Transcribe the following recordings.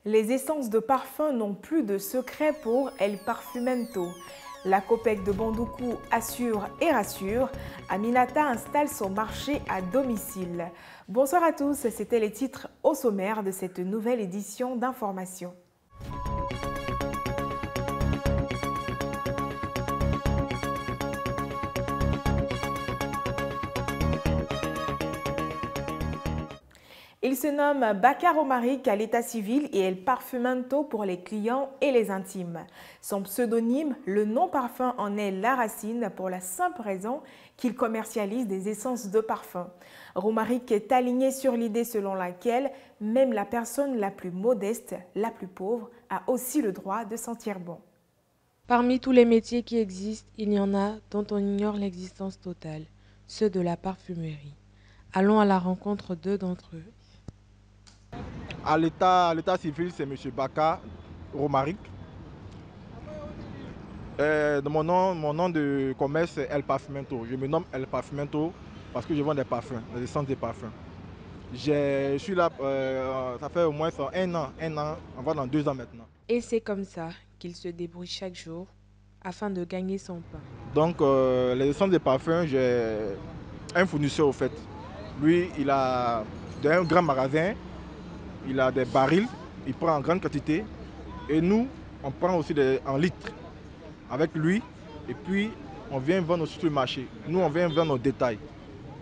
Les essences de parfum n'ont plus de secret pour El Parfumento. La Copec de Bondoukou assure et rassure. Aminata installe son marché à domicile. Bonsoir à tous, c'était les titres au sommaire de cette nouvelle édition d'Information. Il se nomme Baka Romaric à l'état civil et El Parfumento pour les clients et les intimes. Son pseudonyme, le nom parfum en est la racine pour la simple raison qu'il commercialise des essences de parfum. Romaric est aligné sur l'idée selon laquelle même la personne la plus modeste, la plus pauvre, a aussi le droit de sentir bon. Parmi tous les métiers qui existent, il y en a dont on ignore l'existence totale, ceux de la parfumerie. Allons à la rencontre d'eux d'entre eux. À l'état civil, c'est M. Baka Romaric. Mon nom de commerce, c'est El Parfumento. Je me nomme El Parfumento parce que je vends des parfums, des essences de parfums. Je suis là, ça fait au moins un an, on va dans 2 ans maintenant. Et c'est comme ça qu'il se débrouille chaque jour afin de gagner son pain. Donc, les essences de parfums, j'ai un fournisseur au fait. Lui, il a un grand magasin. Il a des barils, il prend en grande quantité. Et nous, on prend aussi en litres avec lui. Et puis, on vient vendre aussi sur le marché. Nous, on vient vendre nos détails.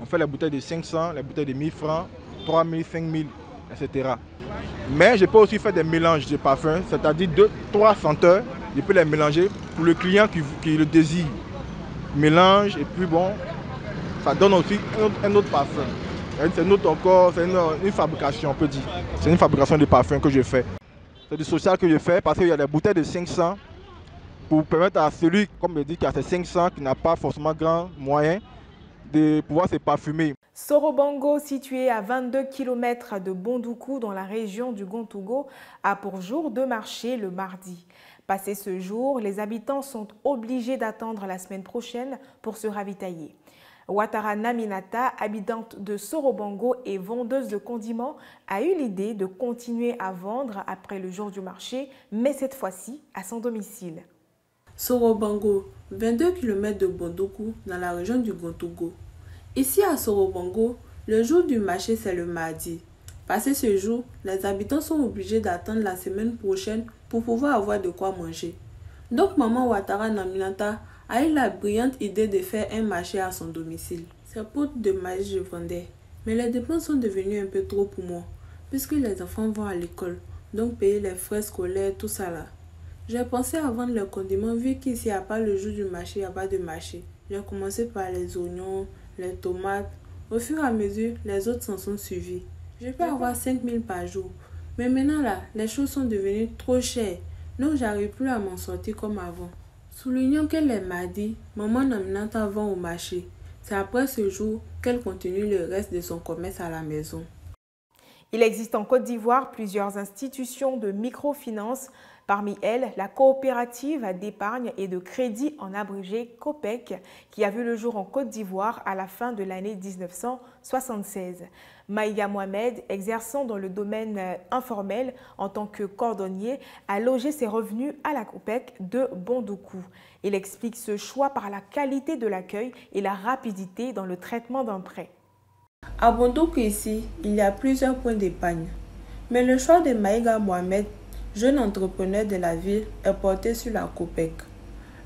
On fait les bouteilles de 500, les bouteilles de 1000 francs, 3000, 5000, etc. Mais je peux aussi faire des mélanges de parfums, c'est-à-dire 2-3 senteurs. Je peux les mélanger pour le client qui le désire. Mélange et puis bon, ça donne aussi un autre parfum. C'est une fabrication, on peut dire. C'est une fabrication de parfum que je fais. C'est du social que je fais parce qu'il y a des bouteilles de 500 pour permettre à celui, comme je dis, qui a ses 500, qui n'a pas forcément grand moyen, de pouvoir se parfumer. Sorobango, situé à 22 km de Bondoukou dans la région du Gontougo, a pour jour de marché le mardi. Passé ce jour, les habitants sont obligés d'attendre la semaine prochaine pour se ravitailler. Ouattara Naminata, habitante de Sorobango et vendeuse de condiments, a eu l'idée de continuer à vendre après le jour du marché, mais cette fois-ci à son domicile. Sorobango, 22 km de Bondoukou dans la région du Gontougo. Ici à Sorobango, le jour du marché c'est le mardi. Passé ce jour, les habitants sont obligés d'attendre la semaine prochaine pour pouvoir avoir de quoi manger. Donc maman Ouattara Naminata a eu la brillante idée de faire un marché à son domicile. Ces potes de maïs je vendais, mais les dépenses sont devenues un peu trop pour moi, puisque les enfants vont à l'école, donc payer les frais scolaires, tout ça là. J'ai pensé à vendre les condiments, vu qu'ici, à part le jour du marché, il n'y a pas de marché. J'ai commencé par les oignons, les tomates. Au fur et à mesure, les autres s'en sont suivis. Je peux avoir 5000 par jour. Mais maintenant là, les choses sont devenues trop chères, donc j'arrive plus à m'en sortir comme avant. Soulignons que les mardis, maman Naminata vend au marché. C'est après ce jour qu'elle continue le reste de son commerce à la maison. Il existe en Côte d'Ivoire plusieurs institutions de microfinance. Parmi elles, la coopérative d'épargne et de crédit en abrégé COPEC, qui a vu le jour en Côte d'Ivoire à la fin de l'année 1976. Maïga Mohamed, exerçant dans le domaine informel en tant que cordonnier, a logé ses revenus à la COPEC de Bondoukou. Il explique ce choix par la qualité de l'accueil et la rapidité dans le traitement d'un prêt. À Bondoukou ici, il y a plusieurs points d'épargne. Mais le choix de Maïga Mohamed, jeune entrepreneur de la ville, est porté sur la COPEC.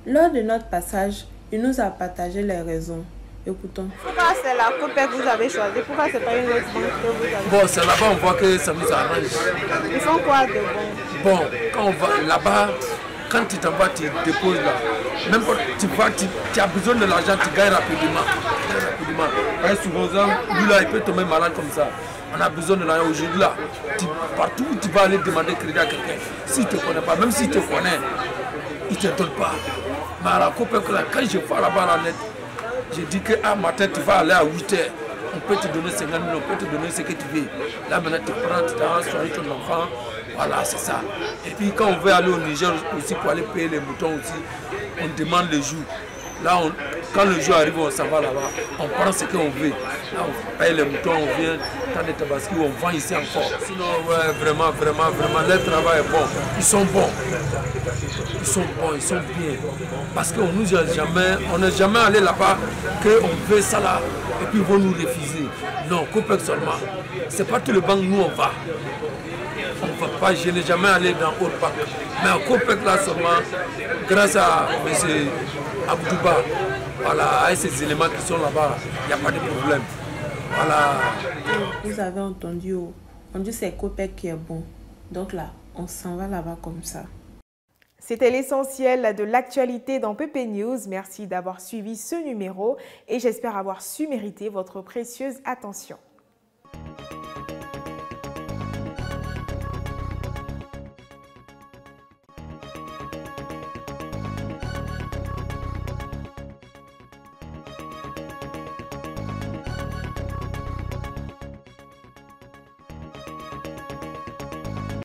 Lors de notre passage, il nous a partagé les raisons. Écoutons. Pourquoi c'est la COPEC que vous avez choisi? Pourquoi c'est pas une autre banque que vous avez choisi? Bon, c'est là-bas on voit que ça nous arrange. Ils font quoi de bon? Bon, quand on va là-bas, quand tu t'en vas, tu déposes là. Même quand tu as besoin de l'argent, tu gagnes rapidement. Et souvent, lui là, il peut tomber malade comme ça. On a besoin de l'argent aujourd'hui là. Partout où tu vas aller demander crédit à quelqu'un, s'il ne te connaît pas, même s'il te connaît, il ne te donne pas. Mais à la COPEC là, quand je pars là-bas à la net, je dis qu'à matin, tu vas aller à 8 h. On peut te donner 50 000, on peut te donner ce que tu veux. Là maintenant, tu prends, tu t'en soigner ton enfant. Voilà, c'est ça. Et puis quand on veut aller au Niger aussi pour aller payer les moutons aussi, on demande les jours. Là, Quand le jour arrive, on s'en va là-bas, on prend ce qu'on veut. Là, on paye les moutons, on vient, tant de tabaski, on vend ici encore. Sinon, ouais, vraiment, leur travail est bon. Ils sont bons. Ils sont bons, ils sont bien. Parce qu'on nous a jamais, on n'est jamais allé là-bas qu'on veut ça là, et puis ils vont nous refuser. Non, Copec seulement. C'est pas tout le banc, nous on va. On ne va pas, je n'ai jamais allé dans autre banque. Mais en Copec là seulement, grâce à M. Abdouba, voilà, avec ces éléments qui sont là-bas, il n'y a pas de problème. Voilà. Vous avez entendu, on dit c'est Copec qui est bon. Donc là, on s'en va là-bas comme ça. C'était l'essentiel de l'actualité dans PP News. Merci d'avoir suivi ce numéro et j'espère avoir su mériter votre précieuse attention.